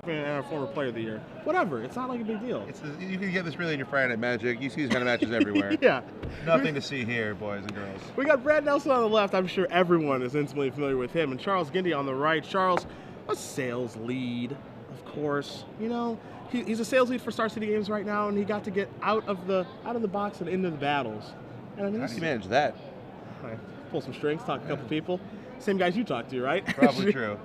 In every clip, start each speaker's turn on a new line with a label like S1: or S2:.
S1: and a former player of the year. Whatever. It's not like a big deal.
S2: You can get this really in your Friday Night Magic. You see these kind of matches everywhere.
S1: Yeah.
S2: Nothing to see here, boys and girls.
S1: We got Brad Nelson on the left. I'm sure everyone is intimately familiar with him. And Charles Gindy on the right. Charles, a sales lead, of course. You know, he's a sales lead for Star City Games right now, and he got to get out of the box and into the battles. And I mean,
S2: how do you manage that?
S1: I pull some strings, talk to a couple people. Same guys you talk to, right?
S2: Probably true.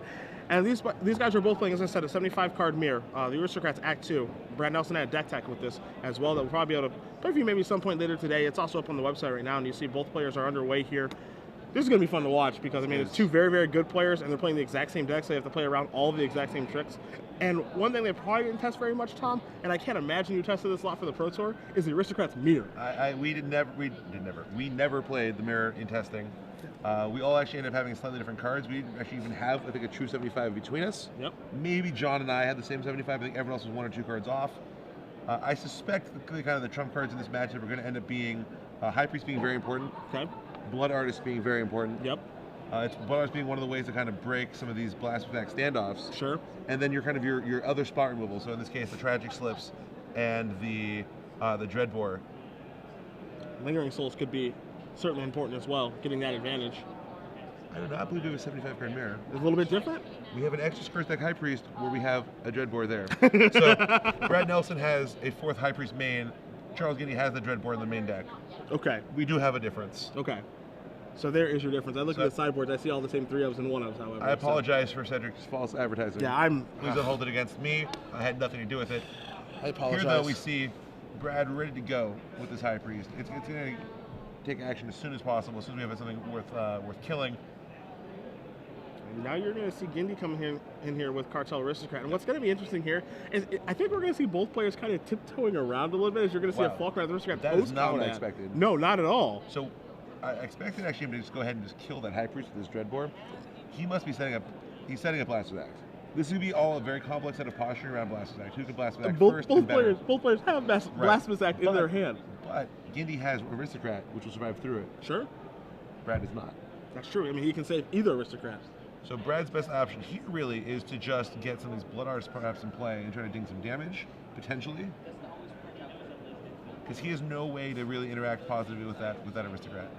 S1: And these guys are both playing, as I said, a 75-card mirror. The Aristocrats Act 2. Brad Nelson had a deck tech with this as well that we'll probably be able to play for you maybe some point later today. It's also up on the website right now, and you see both players are underway here. This is going to be fun to watch because, I mean, it's two very, very good players, and they're playing the exact same decks. So they have to play around all the exact same tricks. And one thing they probably didn't test very much, Tom, and I can't imagine you tested this a lot for the Pro Tour, is the Aristocrats mirror.
S2: We never played the mirror in testing. We all actually ended up having slightly different cards. We didn't actually even have, I think, a true 75 between us.
S1: Yep. Maybe
S2: John and I had the same 75. I think everyone else was 1 or 2 cards off. I suspect the trump cards in this matchup are going to end up being High Priest being very important.
S1: Okay.
S2: Blood Artist being very important.
S1: Yep.
S2: It's Blood Artist being one of the ways to kind of break some of these blast attack standoffs.
S1: Sure.
S2: And then your other spot removal. So in this case, the Tragic Slips and the Dreadbore.
S1: Lingering Souls could be certainly important as well, getting that advantage.
S2: I don't know. I believe we have a 75-card mirror.
S1: It's a little bit different?
S2: We have an extra Curse Deck High Priest where we have a Dreadbore there. So Brad Nelson has a 4th High Priest main. Charles Gindy has the Dreadbore in the main deck.
S1: Okay.
S2: We do have a difference.
S1: Okay. So there is your difference. I look at the sideboards. I see all the same 3-ofs and 1-ofs, however.
S2: I apologize for Cedric's false advertising.
S1: Yeah,
S2: Please don't hold it against me. I had nothing to do with it.
S1: I apologize.
S2: Here, though, we see Brad ready to go with this High Priest. It's going to take action as soon as possible, as soon as we have something worth killing.
S1: And now you're going to see Gindy coming in here with Cartel Aristocrat. And what's going to be interesting here is I think we're going to see both players kind of tiptoeing around a little bit as you're going to see a Falkner Aristocrat
S2: post-combat. That is not what I expected.
S1: No, not at all.
S2: So I expected actually him to just go ahead and just kill that High Priest with this Dreadbore. He must be setting up Blaster's Act. This would be all a very complex set of posturing around Blaster's Act. Who can Blaster's Act first and better.
S1: Both players have Blaster's Act in their hand.
S2: But Gindy has Aristocrat, which will survive through it.
S1: Sure.
S2: Brad does not.
S1: That's true. I mean, he can save either Aristocrat.
S2: So Brad's best option here really is to just get some of these Blood Artists perhaps in play and try to ding some damage, potentially. Because he has no way to really interact positively with that Aristocrat.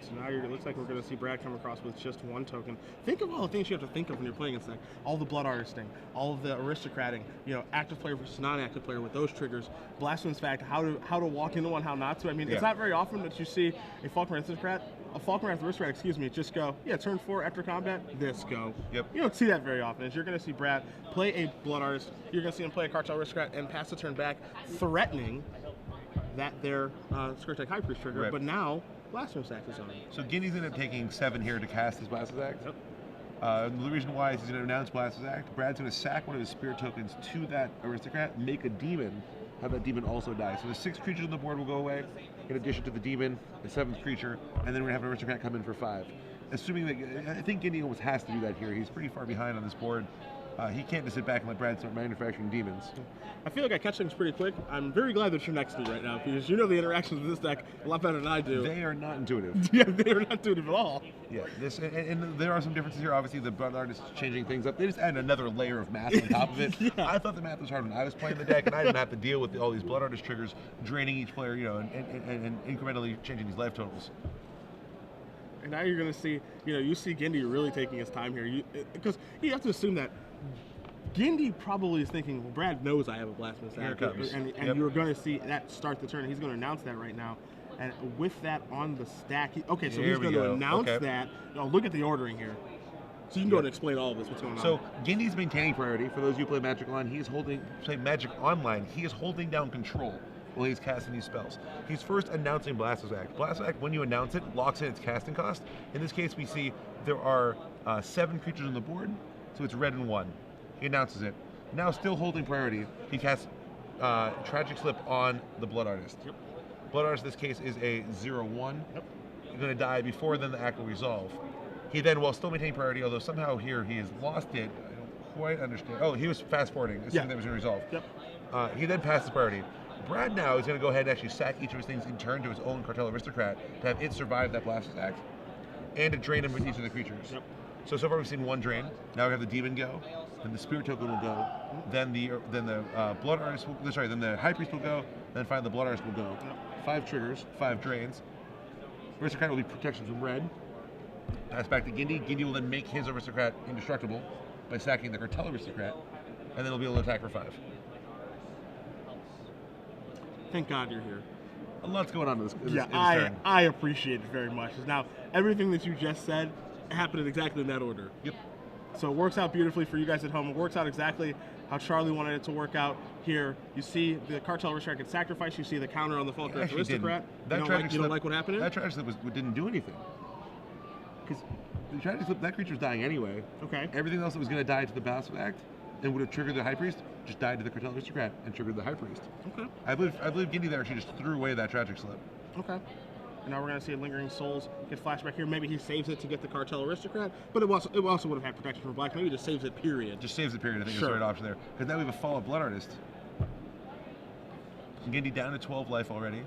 S1: So now it looks like we're going to see Brad come across with just 1 token. Think of all the things you have to think of when you're playing against that. All the Blood Artisting, all of the Aristocrating, active player versus non-active player with those triggers. Blasphemous Fact, how to walk into one, how not to. I mean, It's not very often that you see a Falkner Aristocrat, just go, turn 4 after combat, this go.
S2: Yep.
S1: You don't see that very often. As you're going to see Brad play a Blood Artist, you're going to see him play a Cartel Aristocrat and pass the turn back, threatening that their Scourge Tech High Priest trigger,
S2: right.
S1: But now Blasphemous Act is on.
S2: So Gindy's ended up taking 7 here to cast his Blasphemous Act. Yep. The reason why is he's going to announce Blasphemous Act. Brad's going to sack one of his Spirit tokens to that Aristocrat, make a demon, have that demon also die. So the 6 creatures on the board will go away, in addition to the demon, the 7th creature, and then we're going to have an Aristocrat come in for 5. Assuming that, I think Gindy almost has to do that here. He's pretty far behind on this board. He can't just sit back and let Brad start manufacturing demons.
S1: I feel like I catch things pretty quick. I'm very glad that you're next to me right now because you know the interactions with this deck a lot better than I do.
S2: They are not intuitive.
S1: Yeah, they are not intuitive at all.
S2: Yeah, and there are some differences here. Obviously, the Blood Artist is changing things up. They just add another layer of math on top of it.
S1: Yeah.
S2: I thought the math was hard when I was playing the deck, and I didn't have to deal with all these Blood Artist triggers, draining each player, and incrementally changing these life totals.
S1: And now you're going to see, you see Gindy really taking his time here. Because you have to assume that Gindy probably is thinking, well, Brad knows I have a Blasphemous Act.
S2: Here it comes.
S1: And
S2: Yep.
S1: You're going to see that start the turn. He's going to announce that right now. And with that on the stack, he's going to announce that. Now, look at the ordering here. So you can go and explain all of this, what's going on.
S2: So Gindy's maintaining priority. For those of you who play Magic Online, he is holding down control while he's casting these spells. He's first announcing Blasphemous Act. Blasphemous Act, when you announce it, locks in its casting cost. In this case, we see there are 7 creatures on the board, so it's red and 1. He announces it. Now, still holding priority, he casts Tragic Slip on the Blood Artist.
S1: Yep.
S2: Blood Artist, in this case, is a 0/1.
S1: Yep.
S2: He's going to die before then the act will resolve. He then, while still maintaining priority, although somehow here he has lost it, I don't quite understand. Oh, he was fast-forwarding, assuming that was going to resolve.
S1: Yep.
S2: He then passes priority. Brad now is going to go ahead and actually sack each of his things in turn to his own Cartel Aristocrat to have it survive that Blasphemous Act, and to drain him with each of the creatures.
S1: Yep.
S2: So far we've seen 1 drain. Now we have the demon go. then the Spirit Token will go, then the Blood Artist will, sorry, then the High Priest will go, then finally the Blood Artist will go. 5 triggers, 5 drains. Aristocrat will be protection from red. Pass back to Gindy. Gindy will then make his Aristocrat indestructible by sacking the Cartel Aristocrat, and then he'll be able to attack for 5.
S1: Thank God you're here.
S2: A lot's going on in this
S1: Yeah,
S2: turn.
S1: I appreciate it very much. Now, everything that you just said happened exactly in that order.
S2: Yep.
S1: So it works out beautifully for you guys at home. It works out exactly how Charlie wanted it to work out here. You see the Cartel Aristocrat get sacrificed. You see the counter on the Falcon Aristocrat. You don't like what happened?
S2: That tragic slip didn't do anything. Because the tragic slip, that creature's dying anyway.
S1: Okay.
S2: Everything else that was going to die to the Bastard Act and would have triggered the High Priest just died to the Cartel Aristocrat and triggered the High Priest.
S1: Okay.
S2: I believe Gindy there actually just threw away that tragic slip.
S1: Okay. And now we're going to see Lingering Souls get flashback here. Maybe he saves it to get the Cartel Aristocrat, but it also would have had protection from black. Maybe he just saves it, period.
S2: Just saves it, period. I think that's the right option there. Because now we have a Fall of Blood Artist. Gindy down to 12 life already.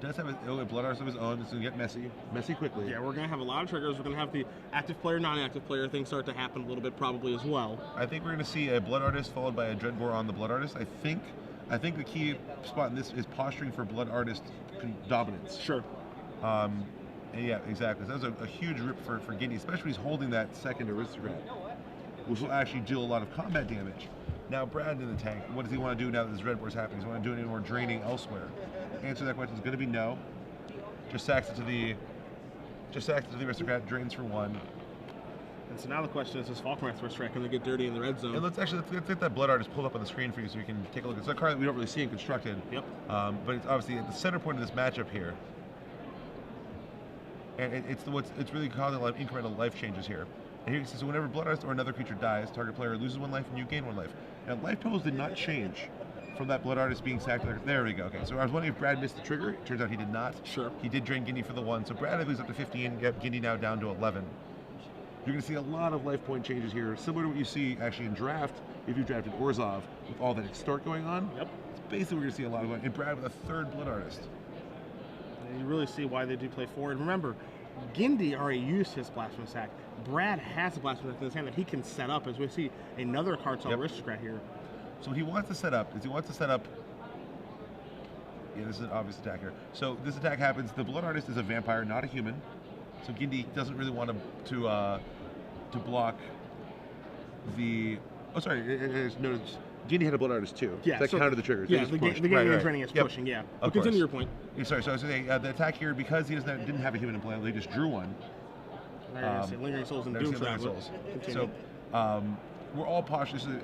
S2: Does have a Blood Artist of his own. It's going to get messy quickly.
S1: Yeah, we're going to have a lot of triggers. We're going to have the active player, non-active player things start to happen a little bit probably as well.
S2: I think we're going to see a Blood Artist followed by a Dreadbore on the Blood Artist. I think the key spot in this is posturing for Blood Artist dominance.
S1: Sure.
S2: And yeah, exactly. So that was a huge rip for Gindy, especially when he's holding that second Aristocrat, which will actually deal a lot of combat damage. Now, Brad in the tank, what does he want to do now that this Red War's happening? Does he want to do any more draining elsewhere? Answer to that question is going to be no. Just sacks it to the Aristocrat, drains for 1.
S1: And so now the question is Falcon Aristocrat going to get dirty in the red zone?
S2: And let's get that Blood Artist pulled up on the screen for you so you can take a look. It's a card that we don't really see in Constructed.
S1: Yep.
S2: But it's obviously at the center point of this matchup here. And it's really causing a lot of incremental life changes here. And here you see, so whenever Blood Artist or another creature dies, target player loses 1 life and you gain 1 life. Now, life totals did not change from that Blood Artist being sacked. There we go. Okay, so I was wondering if Brad missed the trigger. It turns out he did not.
S1: Sure.
S2: He did drain Gindy for the 1. So Brad, I believe, is up to 15. Get Gindy now down to 11. You're going to see a lot of life point changes here, similar to what you see actually in draft if you drafted Orzhov with all that extort going on.
S1: Yep.
S2: It's basically we're going to see a lot of, and Brad with a 3rd Blood Artist.
S1: And you really see why they do play forward. Remember, Gindy already used his Blasphemous Act. Brad has a Blasphemous Act in his hand that he can set up, as we see another Cartel Aristocrat here.
S2: So what he wants to set up is yeah, this is an obvious attack here. So this attack happens, the Blood Artist is a vampire, not a human. So Gindy doesn't really want to block the, notice Gindy had a Blood Artist too.
S1: Yeah,
S2: that countered the trigger.
S1: Yeah, the game training is pushing, yeah. But continue your point.
S2: Yeah, sorry, so I was saying the attack here, because he didn't have a human in play, they just drew 1.
S1: Lingering Souls and Doomshroud.
S2: So we're all posturing.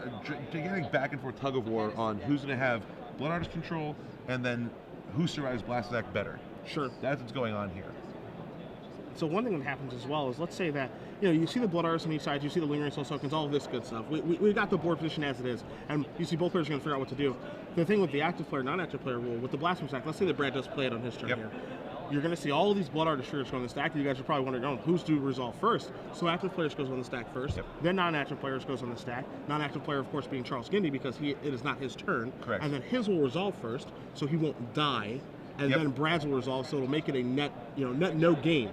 S2: Getting back and forth tug of war on who's going to have Blood Artist control and then who survives Blasphemous Act better.
S1: Sure.
S2: That's what's going on here.
S1: So one thing that happens as well is, let's say that, you see the Blood Artist on each side, you see the Lingering Soul tokens, all of this good stuff. We got the board position as it is, and you see both players are going to figure out what to do. The thing with the active player, non-active player rule, with the Blasphemous Act, let's say that Brad does play it on his turn here. You're going to see all of these Blood Artist triggers go on the stack. You guys are probably wondering, who's to resolve first? So active players goes on the stack first, then non-active players goes on the stack. Non-active player, of course, being Charles Gindy, because it is not his turn.
S2: Correct.
S1: And then his will resolve first, so he won't die. And then Brad's will resolve, so it'll make it a net no gain.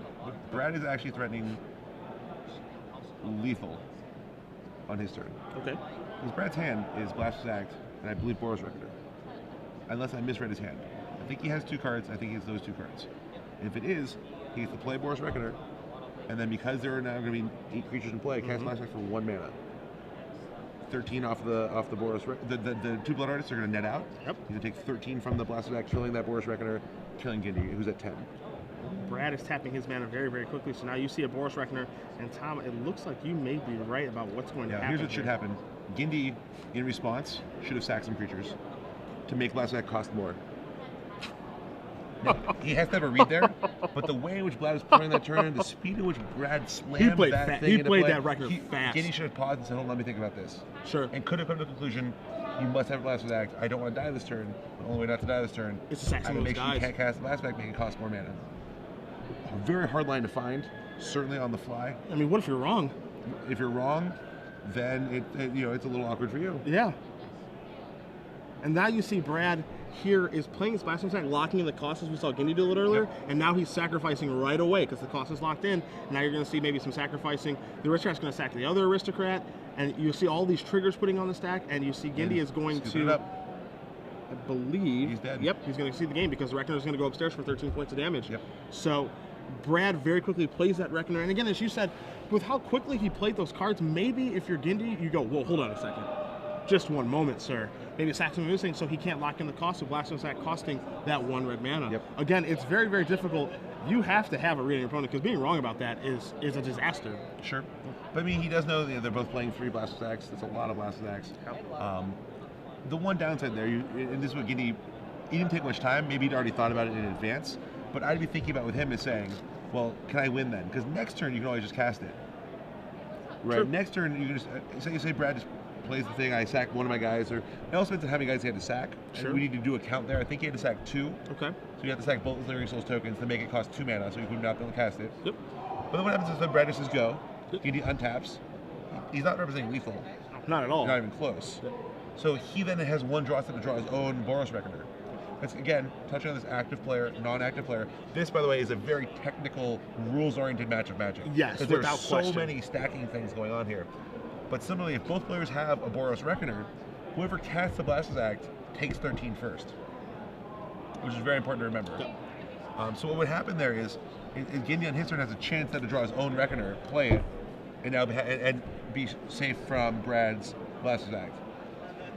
S2: Brad is actually threatening lethal on his turn.
S1: Okay.
S2: Because Brad's hand is Blasphemous Act, and I believe Boros Reckoner. Unless I misread his hand. I think he has 2 cards, I think he has those 2 cards. If it is, he gets to play Boros Reckoner, and then because there are now going to be 8 creatures in play, cast Blasphemous Act for 1 mana. 13 off the Boros the 2 Blood Artists are going to net out.
S1: Yep.
S2: He's going to take 13 from the Blasphemous Act, killing that Boros Reckoner, killing Gindy, who's at 10.
S1: Brad is tapping his mana very, very quickly, so now you see a Boros Reckoner, and Tom, it looks like you may be right about what's going to happen.
S2: Here's what should happen. Gindy, in response, should have sacked some creatures to make Blasphemous Act cost more. Now, he has to have a read there, but the way in which Brad was playing that turn, the speed in which Brad slammed that thing into play,
S1: that Reckoner fast.
S2: Gindy should have paused and said, hold on, let me think about this.
S1: Sure.
S2: And could have come to the conclusion, you must have a Blasphemous Act. I don't want to die this turn. The only way not to die this turn
S1: is to sack some of those guys.
S2: You can't cast the Blasphemous Act, make it cost more mana. A very hard line to find, certainly on the fly.
S1: I mean, what if you're wrong?
S2: If you're wrong, then it's a little awkward for you.
S1: Yeah. And now you see Brad here is playing his Blasphemous Act, locking in the cost as we saw Gindy do a little earlier, and now he's sacrificing right away because the cost is locked in. Now you're going to see maybe some sacrificing. The Aristocrat's going to sack the other Aristocrat, and you see all these triggers putting on the stack, and you see Gindy is going to, I believe,
S2: he's dead.
S1: Yep, he's going to see the game because the Reckoner is going to go upstairs for 13 points of damage.
S2: Yep.
S1: So Brad very quickly plays that Reckoner, and again, as you said, with how quickly he played those cards, maybe if you're Gindy, you go, whoa, hold on a second. Just one moment, sir. Maybe Saxon missing, so he can't lock in the cost of Blasphemous Act costing that 1 red mana.
S2: Yep.
S1: Again, it's very, very difficult. You have to have a reading your opponent, because being wrong about that is a disaster.
S2: Sure. But I mean, he does know that they're both playing 3 Blasphemous Acts. That's a lot of Blasphemous Acts.
S1: Yep.
S2: The one downside there, and this is what Gindy, he didn't take much time. Maybe he'd already thought about it in advance. But I'd be thinking about with him is saying, well, can I win then? Because next turn you can always just cast it. Right.
S1: True.
S2: Next turn you can just say Brad just plays the thing. I sack one of my guys, or it also depends on how many guys he had to sack.
S1: Sure.
S2: And we need to do a count there. I think he had to sack 2.
S1: Okay.
S2: So you have to sack both Lingering Souls tokens to make it cost 2 mana, so you could not be able to cast it.
S1: Yep.
S2: But then what happens is when Brad just says go,
S1: Yep.
S2: Gindy untaps. He's not representing lethal.
S1: Not at all.
S2: Not even close.
S1: Yep.
S2: So he then has 1 draw step to draw his own Boros Reckoner. That's, again, touching on this active player, non-active player. This, by the way, is a very technical, rules-oriented match of Magic.
S1: Yes,
S2: because
S1: without
S2: there's so
S1: question.
S2: many stacking things going on here. But similarly, if both players have a Boros Reckoner, whoever casts the Blasphemous Act takes 13 first, which is very important to remember.
S1: Yep.
S2: So what would happen there is Gindy on his turn has a chance to draw his own Reckoner, play it, and now be safe from Brad's Blasphemous Act.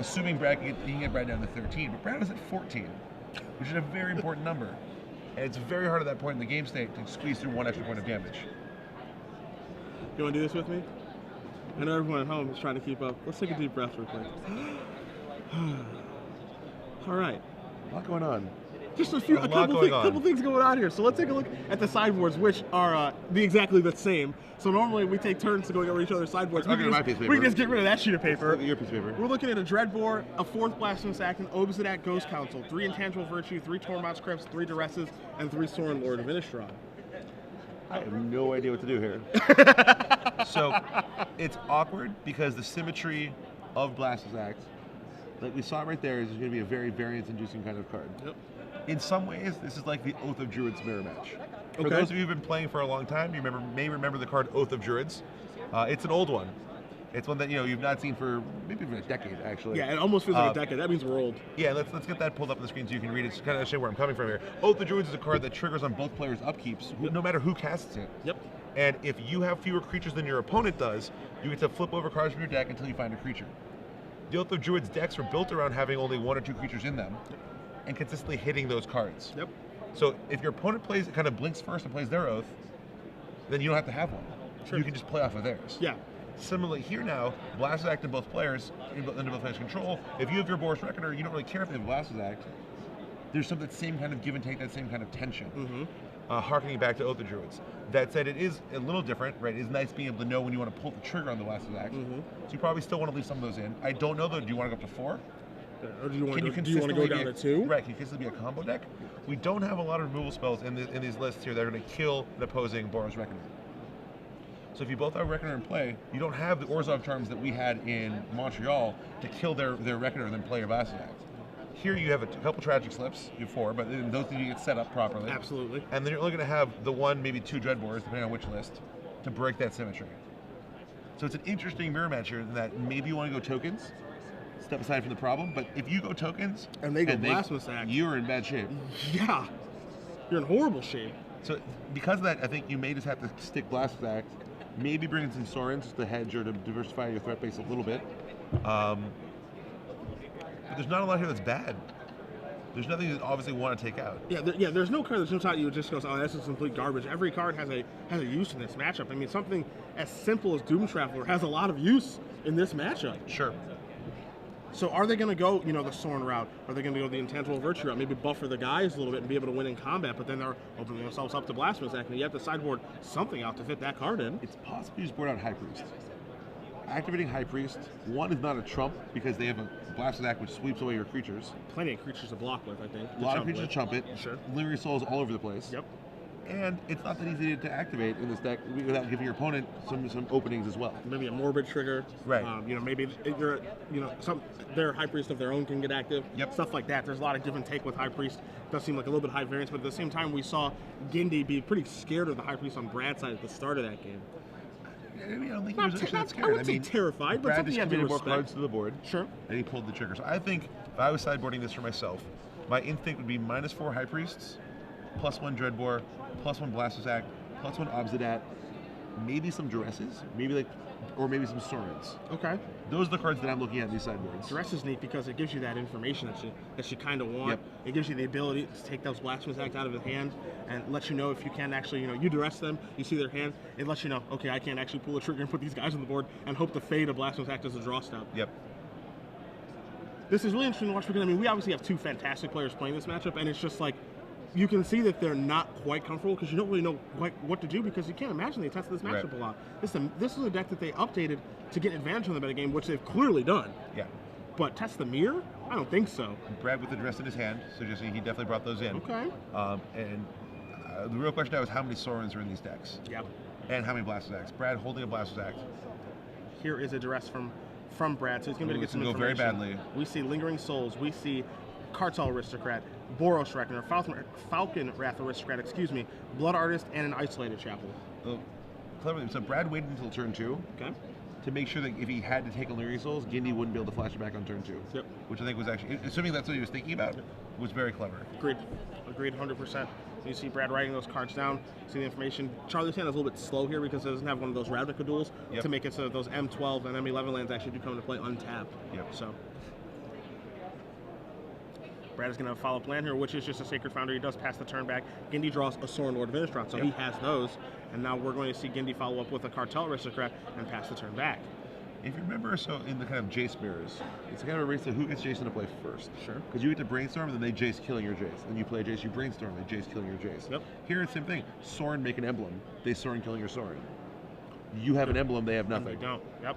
S2: Assuming Brad he can get Brad down to 13, but Brad is at 14, which is a very important number. And it's very hard at that point in the game state to squeeze through 1 extra point of damage.
S1: You want to do this with me? I know everyone at home is trying to keep up. Let's take a deep breath real quick. All right.
S2: A lot going on.
S1: Just a couple things going on here. So let's take a look at the sideboards, which are exactly the same. So normally we take turns to going over each other's sideboards. We can just get rid of that sheet of paper.
S2: Look at your piece of paper.
S1: We're looking at a Dreadbore, a 4th Blasphemous Act, an Obsidian Ghost Council, 3 Intangible Virtue, 3 Tormod's Crypts, 3 Duresses, and 3 Sorin Lord of Innistrad.
S2: I have no idea what to do here. So it's awkward because the symmetry of Blasphemous Act, like we saw right there, is going to be a very variance-inducing kind of card.
S1: Yep.
S2: In some ways, this is like the Oath of Druids mirror match. For
S1: Okay.
S2: those of you who've been playing for a long time, you may remember the card Oath of Druids. It's an old one. It's one that you've not seen for maybe even a decade, actually.
S1: Yeah, it almost feels like a decade. That means we're old.
S2: Yeah, let's get that pulled up on the screen so you can read it. To kind of show where I'm coming from here. Oath of Druids is a card that triggers on both players' upkeeps, no matter who casts it.
S1: Yep.
S2: And if you have fewer creatures than your opponent does, you get to flip over cards from your deck until you find a creature. The Oath of Druids decks are built around having only 1 or 2 creatures in them, and consistently hitting those cards.
S1: Yep.
S2: So if your opponent kind of blinks first and plays their Oath, then you don't have to have one.
S1: Sure.
S2: You can just play off of theirs.
S1: Yeah.
S2: Similarly here now, Blasphemous Act in both players, under both players' control. If you have your Boros Reckoner, you don't really care if they have Blasphemous Act. There's that same kind of give and take, that same kind of tension.
S1: Mm-hmm.
S2: Harkening back to Oath of Druids. That said, it is a little different, right? It is nice being able to know when you want to pull the trigger on the Blasphemous Act.
S1: Mm-hmm.
S2: So you probably still want to leave some of those in. I don't know though, do you want to go up to 4?
S1: Or do you want to go
S2: consistently
S1: down to 2?
S2: Right, can you consistently be a combo deck? We don't have a lot of removal spells in these lists here that are going to kill an opposing Boros Reckoner. So if you both have Reckoner in play, you don't have the Orzhov charms that we had in Montreal to kill their Reckoner and then play your Blasphemous Act. Here you have a couple Tragic Slips, you have 4, but those need to get set up properly.
S1: Absolutely.
S2: And then you're only going to have the 1, maybe 2 Dreadbores, depending on which list, to break that symmetry. So it's an interesting mirror match here in that maybe you want to go tokens, step aside from the problem, but if you go tokens
S1: and they go Blasphemous Act,
S2: you're in bad shape.
S1: Yeah, you're in horrible shape.
S2: So because of that, I think you may just have to stick Blasphemous Act, maybe bring in some Sorins just to hedge or to diversify your threat base a little bit. But there's not a lot here that's bad. There's nothing you obviously want to take out.
S1: Yeah, there's no card that jumps out you just goes, oh, this is complete garbage. Every card has a use in this matchup. I mean, something as simple as Doom Traveler has a lot of use in this matchup.
S2: Sure.
S1: So are they going to go, the Sorin route? Are they going to go the Intangible Virtue route? Maybe buffer the guys a little bit and be able to win in combat, but then they're opening themselves up to Blasphemous Act, and you have to sideboard something out to fit that card in.
S2: It's possible you just board out High Priest. Activating High Priest, 1 is not a trump because they have a Blasphemous Act which sweeps away your creatures.
S1: Plenty of creatures to block with, I think.
S2: A lot of creatures to chump it.
S1: Sure.
S2: Lingering Souls all over the place.
S1: Yep.
S2: And it's not that easy to activate in this deck without giving your opponent some openings as well.
S1: Maybe a Morbid trigger.
S2: Right.
S1: Maybe their High Priest of their own can get active.
S2: Yep.
S1: Stuff like that. There's a lot of give and take with High Priest. Does seem like a little bit high variance, but at the same time, we saw Gindy be pretty scared of the High Priest on Brad's side at the start of that game.
S2: I mean, I don't think he
S1: Not,
S2: was
S1: te-
S2: actually that
S1: not,
S2: scared.
S1: I wouldn't say terrified, but
S2: Brad
S1: something
S2: just
S1: you have to
S2: committed more
S1: respect.
S2: cards to the board.
S1: Sure.
S2: And he pulled the trigger. So I think if I was sideboarding this for myself, my instinct would be -4 High Priests, +1 Dreadbore, +1 Blaster's Act, +1 Obsidat, maybe some Duresses, or maybe some Sorens.
S1: Okay.
S2: Those are the cards that I'm looking at in these sideboards.
S1: Duress is neat because it gives you that information that you kind of want.
S2: Yep.
S1: It gives you the ability to take those Blasphemous Act out of his hand and lets you know if you can actually, you duress them, you see their hand, it lets you know, okay, I can't actually pull the trigger and put these guys on the board and hope to fade a Blasphemous Act as a draw stop.
S2: Yep.
S1: This is really interesting to watch because, I mean, we obviously have two fantastic players playing this matchup, and it's just like, you can see that they're not quite comfortable because you don't really know what to do because you can't imagine they tested this matchup a lot. This is a deck that they updated to get advantage on the meta game, which they've clearly done.
S2: Yeah.
S1: But test the mirror? I don't think so.
S2: Brad with the Duress in his hand, suggesting he definitely brought those in.
S1: Okay.
S2: The real question now is how many Sorens are in these decks?
S1: Yep.
S2: And how many Blaster's Acts? Brad holding a Blaster's Act.
S1: Here is a Duress from Brad, so he's going to be able to get some
S2: go very
S1: information.
S2: badly.
S1: We see Lingering Souls. We see Cartel Aristocrat, Boros Reckoner, Falcon Wrath Aristocrat, Blood Artist, and an Isolated Chapel.
S2: Oh, cleverly. So Brad waited until turn 2 to make sure that if he had to take a Lingering Souls, Gindy wouldn't be able to flash it back on turn 2.
S1: Yep.
S2: Which I think was actually, assuming that's what he was thinking about, was very clever.
S1: Agreed, 100%. You see Brad writing those cards down, see the information. Charlie's hand is a little bit slow here because it doesn't have one of those Ravnica duels to make it so those M12 and M11 lands actually do come into play untapped.
S2: Yep.
S1: So Brad is going to follow plan here, which is just a Sacred Founder. He does pass the turn back. Gindy draws a Sorin Lord of Innistrad, so he has those. And now we're going to see Gindy follow up with a Cartel Aristocrat and pass the turn back.
S2: If you remember, so in the kind of Jace mirrors, it's kind of a race to who gets Jason to play first.
S1: Sure.
S2: Because you get to brainstorm, and then they Jace killing your Jace. Then you play Jace, you brainstorm, they Jace killing your Jace.
S1: Yep.
S2: Here it's the same thing. Sorin make an emblem, they Sorin killing your Sorin. You have an emblem, they have nothing.
S1: And they don't. Yep.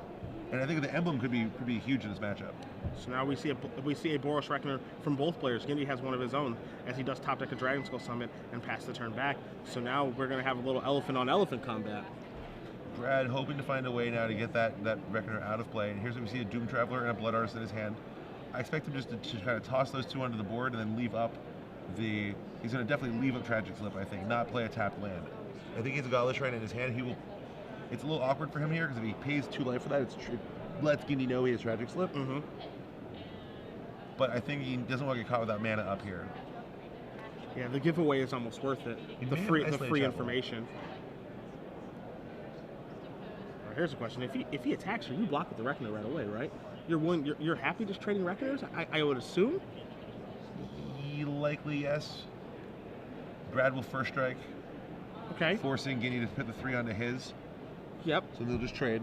S2: And I think the emblem could be huge in this matchup.
S1: So now we see a Boros Reckoner from both players. Gindy has one of his own as he does top deck a Dragon Skull Summit and pass the turn back. So now we're going to have a little elephant on elephant combat.
S2: Brad hoping to find a way now to get that Reckoner out of play. And here's what we see, a Doom Traveler and a Blood Artist in his hand. I expect him just to kind of toss those two onto the board and then leave up he's going to definitely leave up Tragic Slip, I think, not play a tapped land. I think he has a Godless Shrine in his hand. It's a little awkward for him here because if he pays 2 life for that, it lets Gindy know he has Tragic Slip.
S1: Mm-hmm.
S2: But I think he doesn't want to get caught without mana up here.
S1: Yeah, the giveaway is almost worth it. The free information. Here's a question: If he attacks you, you block with the Reckoner right away, right? You're happy just trading Reckoners? I would assume.
S2: Likely yes. Brad will first strike.
S1: Okay.
S2: Forcing Gindy to put the 3 onto his.
S1: Yep.
S2: So they'll just trade.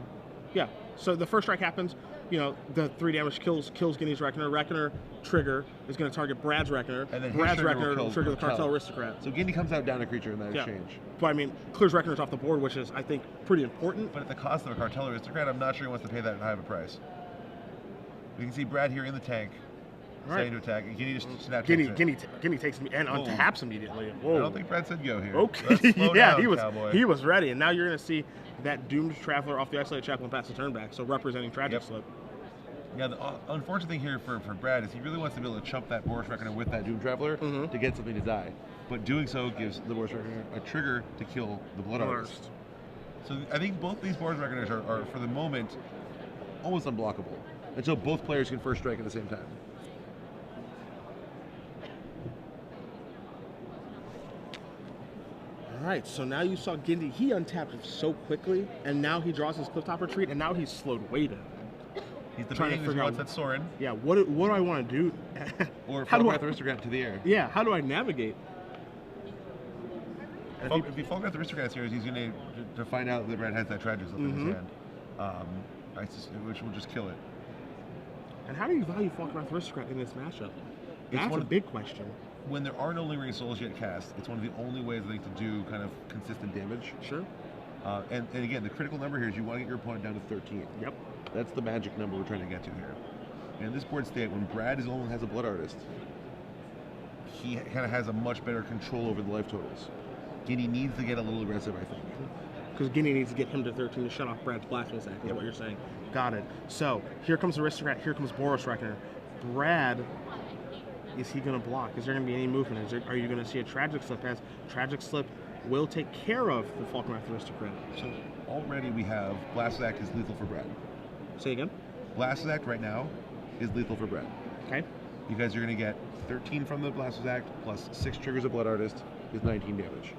S1: Yeah. So the first strike happens. The 3 damage kills Gindy's Reckoner. Reckoner trigger is going to target Brad's Reckoner.
S2: And then
S1: Brad's
S2: Reckoner
S1: will trigger the Cartel Aristocrat.
S2: So Gindy comes out down a creature in that exchange.
S1: But I mean, clears Reckoners off the board, which is, I think, pretty important.
S2: But at the cost of a Cartel Aristocrat, I'm not sure he wants to pay that high of a price. We can see Brad here in the tank, starting to attack. And Gindy just snaps.
S1: Gindy takes me and untaps immediately. Whoa.
S2: I don't think Brad said go here.
S1: Okay.
S2: Down,
S1: he was ready, and now you're going to see that Doomed Traveler off the Isolated Chapel and pass the turn back, so representing Tragic Slip.
S2: Yeah, the unfortunate thing here for Brad is he really wants to be able to chump that Boros Reckoner with that Doom Traveler to get something to die. But doing so gives the Boros Reckoner a trigger to kill the Blood Artist. So I think both these Boros Reckoners are, for the moment, almost unblockable until both players can first strike at the same time.
S1: All right, so now you saw Gindy. He untapped so quickly, and now he draws his Clifftop Retreat, and now he's slowed way down.
S2: He's trying to figure out that Sorin.
S1: Yeah, what do I want to do?
S2: Or Falcon Aristocrat to the air.
S1: Yeah, how do I navigate?
S2: If he Falcon Aristocrat here, he's going to find out that Brad has that Tragic Slip in his hand, which will just kill it.
S1: And how do you value Falcon Aristocrat in this matchup? That's a big question.
S2: When there are no Lingering Souls yet cast, it's one of the only ways I think to do kind of consistent damage.
S1: Sure.
S2: And again, the critical number here is you want to get your opponent down to 13.
S1: Yep.
S2: That's the magic number we're trying to get to here. And this board state, when Brad is only has a Blood Artist, he kind of has a much better control over the life totals. Gindy needs to get a little aggressive, I think.
S1: Because Gindy needs to get him to 13 to shut off Brad's Blasphemous Act, is what you're saying. Got it. So, here comes Aristocrat, here comes Boros Reckoner. Brad, is he going to block? Is there going to be any movement? Are you going to see a Tragic Slip? As Tragic Slip will take care of the Falcon Aristocrat. So
S2: already we have Blast Act is lethal for Brad.
S1: Say again?
S2: Blast Act right now is lethal for Brad.
S1: Okay.
S2: Because you're going to get 13 from the Blast Act plus 6 triggers of Blood Artist is 19 damage.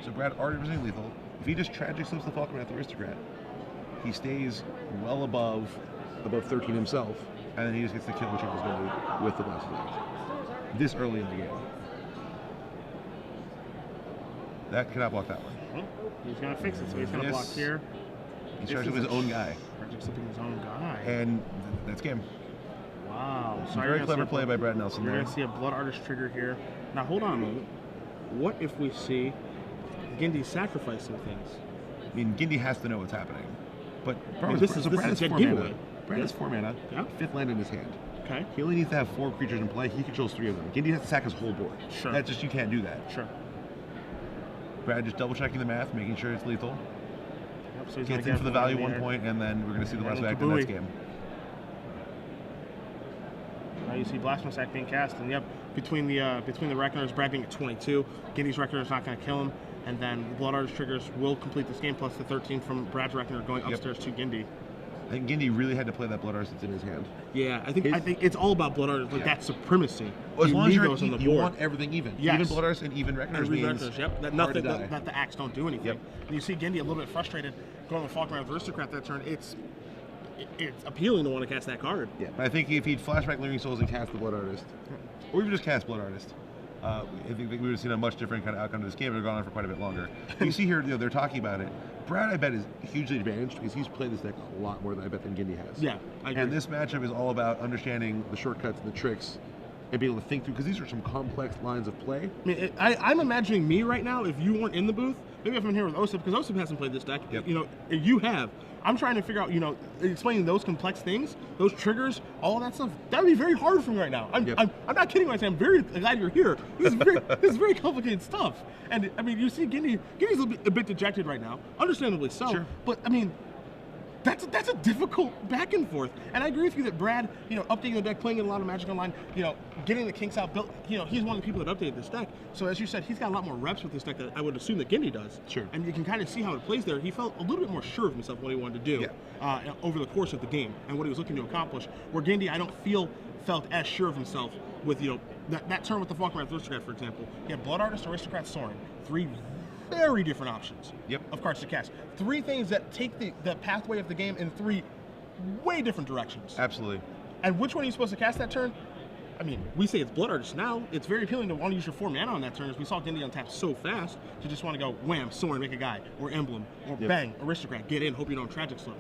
S2: So Brad already was lethal. If he just tragic slips the Falcon at the Aristocrat, he stays well above 13 himself, and then he just gets to kill Charles Gindy with the Blast Act this early in the game. That cannot block that one.
S1: He's going to fix it, so he's going to block here.
S2: He's charging with his own guy.
S1: Charging his own guy.
S2: And that's game.
S1: Wow. So
S2: very clever play by Brad Nelson
S1: You're
S2: there.
S1: going to see a Blood Artist trigger here. Now, hold on a moment. What if we see Gindy sacrificing things?
S2: I mean, Gindy has to know what's happening. But
S1: Brad is 4 mana.
S2: Brad has 4 mana,
S1: yeah.
S2: 5th land in his hand.
S1: Okay.
S2: He only needs to have 4 creatures in play. He controls 3 of them. Gindy has to sack his whole board.
S1: Sure.
S2: That's just, you can't do that.
S1: Sure.
S2: Brad just double checking the math, making sure it's lethal.
S1: Yep, so
S2: gets in for the value 1 point, and then we're going to see the Blast Act in the next game.
S1: Now you see Blasphemous Act being cast, and yep, between the Reckoners, Brad being at 22, Gindy's Reckoner is not going to kill him, and then the Blood Artist triggers will complete this game, plus the 13 from Brad's Reckoner going upstairs to Gindy.
S2: I think Gindy really had to play that Blood Artist that's in his hand.
S1: Yeah, I think it's all about Blood Artist, like that supremacy.
S2: Well, as long as
S1: those on the board.
S2: You want everything even.
S1: Yes.
S2: Even Blood Artist and even Reckoners means
S1: yep. That nothing that the acts don't do anything.
S2: Yep.
S1: And you see Gindy a little bit frustrated going with Falcon with Aristocrat that turn. It's appealing to want to cast that card.
S2: Yeah, but I think if he'd flashback Leering Souls and cast the Blood Artist, or even just cast Blood Artist, I think we would have seen a much different kind of outcome to this game. It would have gone on for quite a bit longer. You see here, they're talking about it. Brad, I bet, is hugely advantaged because he's played this deck a lot more than I bet than Gindy has.
S1: Yeah, I agree.
S2: And this matchup is all about understanding the shortcuts and the tricks and being able to think through, because these are some complex lines of play.
S1: I mean, I'm imagining me right now, if you weren't in the booth, maybe if I'm here with Osip, because Osip hasn't played this deck.
S2: Yep.
S1: You know, you have. I'm trying to figure out, explaining those complex things, those triggers, all of that stuff. That would be very hard for me right now. I'm not kidding when I say I'm very glad you're here. This is very complicated stuff. And I mean, you see Gindy's a bit dejected right now, understandably so. Sure. But I mean, that's a difficult back and forth. And I agree with you that Brad, updating the deck, playing in a lot of Magic Online, getting the kinks out, he's one of the people that updated this deck. So as you said, he's got a lot more reps with this deck that I would assume that Gindy does.
S2: Sure.
S1: And you can kind of see how it plays there. He felt a little bit more sure of himself what he wanted to do over the course of the game and what he was looking to accomplish. Where Gindy, I don't felt as sure of himself with that turn with the Falcon Aristocrat, for example. He had Blood Artist, Aristocrat, Sorin, 3 very different options of cards to cast. 3 things that take the pathway of the game in 3 way different directions.
S2: Absolutely.
S1: And which one are you supposed to cast that turn? I mean, we say it's Blood Artist now. It's very appealing to want to use your 4 mana on that turn, as we saw Gindy untap so fast to just want to go wham, Sorin, make a guy, or Emblem, or bang, Aristocrat, get in, hope you don't Tragic Slow.